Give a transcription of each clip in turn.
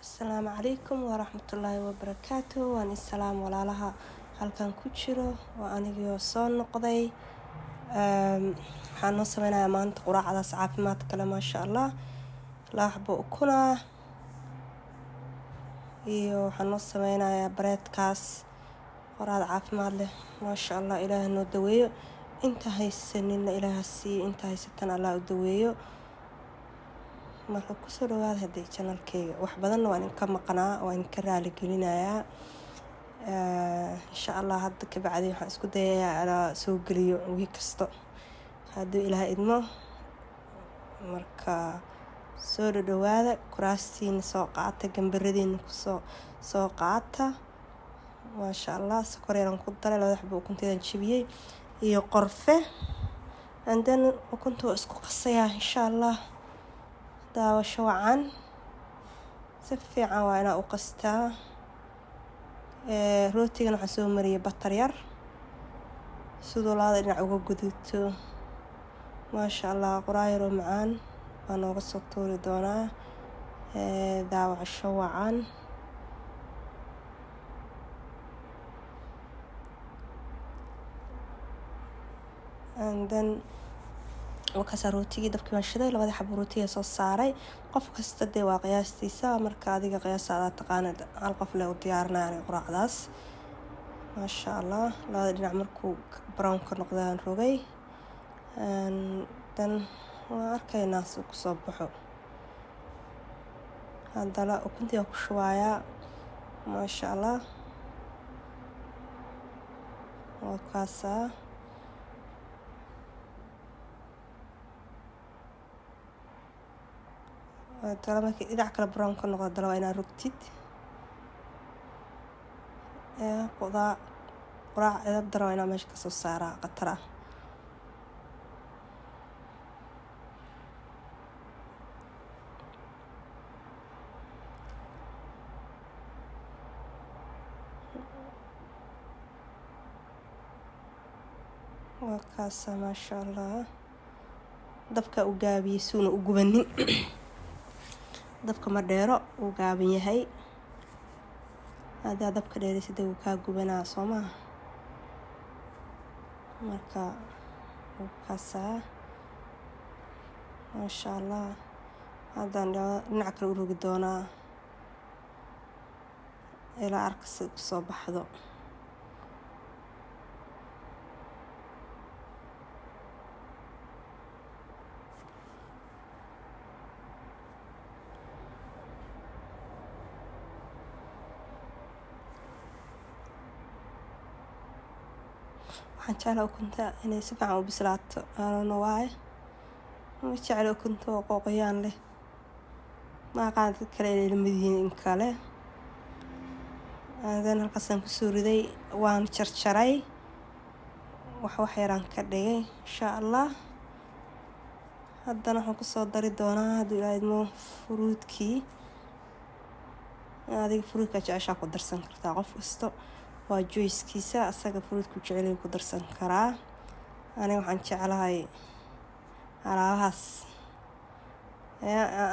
Asalaamu calaykum waraxmatullaahi wabarakaatuh. Waan salaam walaalaha halkan ku jiro waa anigoo soo noqday. Waxaan noo sameynayaa maanta quraacdaas caafimaad kale maasha Allah. Laaxbo ukuna iyo waxaan noo sameynayaa bareedkaas quraacda caafimaad leh maasha Allah. Ilaahay noo daweeyo inta haysanina ilaaha siiyo inta haysatan Allah u daweeyo. marka ku soo dhawaad haday channelkayga wax badan waan ka maqnaa waan ka raali gelinayaa insha Allah hadda ka bacdi waxaan isku dayayaa inaan soo geliyo wixii kasto haduu Ilaahay idmo marka soo dhawaada kuraastiin soo qaata gambaradiina ku soo qaata maasha Allah sokor yaraan ku daray laba xabo ukunteedan jibiyay iyo qorfe and then ukuntu isku qasaya insha Allah daawasho wacan si fiican waa inaa u qastaa rootigan waxaan soo mariyay batar yar sidoo laada dhinac uga gudubto maasha Allah quraayro macaan waa nooga soo tuuri doonaa daawasho wacan and then wakaas rootiga dabkii waan shiday labada xabo rootiga soo saaray qof kasta de waa qiyaastiisa marka adiga qiyaasada taqaanad hal qof leh u diyaarinayo quraacdaas maasha Allah labada dhinac markuu brown ka noqdaan rogay dan waa arkaynaa soo ku soo baxo hadala ukuntii ku shubaaya maasha Allah wakaasa markii dhinac kale brown ka noqdo dalwa inaad rogtid quraac edab daro inaad meesha ka soo saaraa qatar ah wakaasa maasha Allah dabka u gaabiyo suuna u gubanin dabka ma dheero uu gaaban yahay hada dabka dheeraysid uu ka gubanaa Soomaa marka wakaasa maasha Allah hadan dhinac kale u rogi doonaa ila arkasi soo baxdo waxaan jeclaa ukunta inay si fiican u bislaato aanoo waay ma jeclo ukunta oo qoqoyaan leh ma qaad kale inay madiin in kale adan halkaasaan ku soo riday waan jarjaray wax yaraan ka dhigay insha Allah haddana waxaan ku soo dari doonaa haduu Ilaahay idmo fruitkii adiga fruitka jeceshaa ku darsan kartaa qof kasto waa juice-kiisa asaga fruitku jecel ku darsan karaa aniga waxaan jeclahay alaabahaas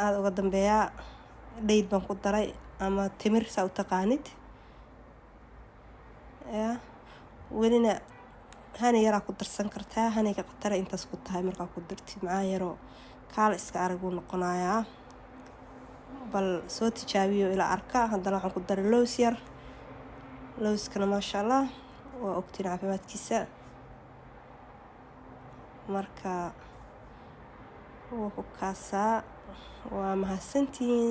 aad uga dambeeya dheyd baan ku daray ama timir saa u taqaanid welina hani yaraa ku darsan kartaa haniga qatar intaas ku tahay markaa ku dartid macaan yaro kaal iska arag uu noqonayaa bal soo tijaabiyo ila arka haddana waxaan ku daray lows yar lowskana maasha Allah waa ogtiin caafimaadkiisa marka wuu kaasa waa mahadsantiin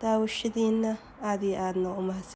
daawashadiina aad iyo aadna u mahadsan